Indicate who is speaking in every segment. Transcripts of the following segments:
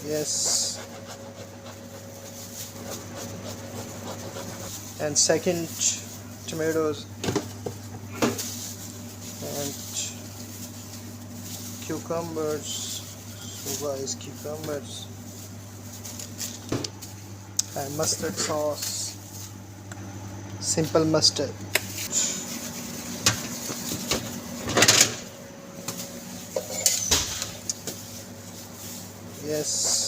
Speaker 1: Yes. And second, tomatoes and cucumbers. So guys, cucumbers and mustard sauce, simple mustard. Yes.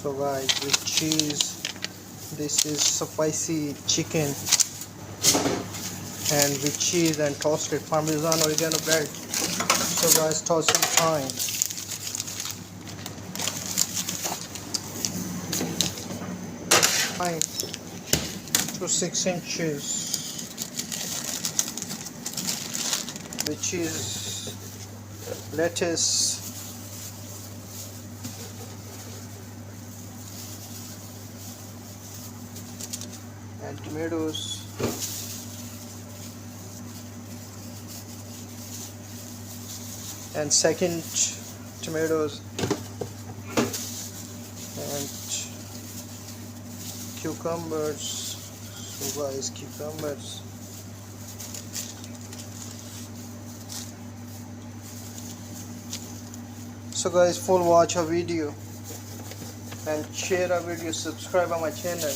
Speaker 1: So guys, with cheese, this is spicy chicken, and with cheese and toasted parmesan oregano bread. So guys, tossing time. Time to 6 inches, which is lettuce, and tomatoes, and second, tomatoes and cucumbers. So guys, cucumbers. So guys, full watch our video and share our video, subscribe on my channel.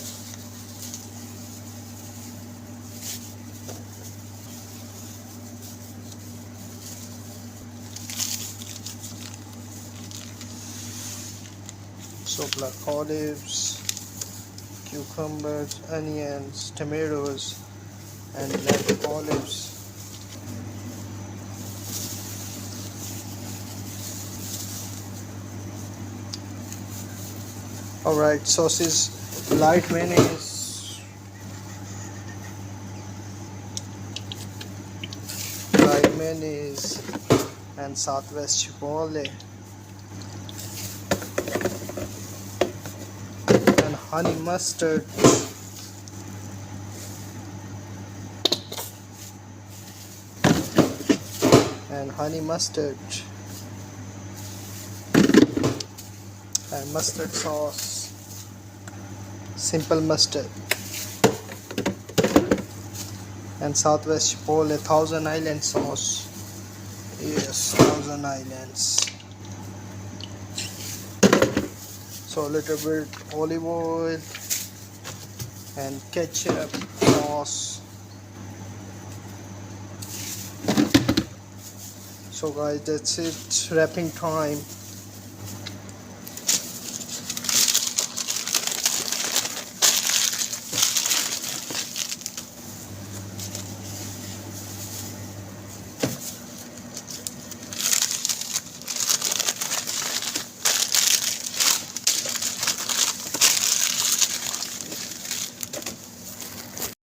Speaker 1: So black olives, cucumbers, onions, tomatoes, and black olives. Alright, sauces, light mayonnaise, and Southwest Chipotle, and honey mustard, and mustard sauce, simple mustard, and Southwest Chipotle Thousand Island sauce. Yes, Thousand Islands. So a little bit olive oil and ketchup sauce. So guys, that's it. Wrapping time.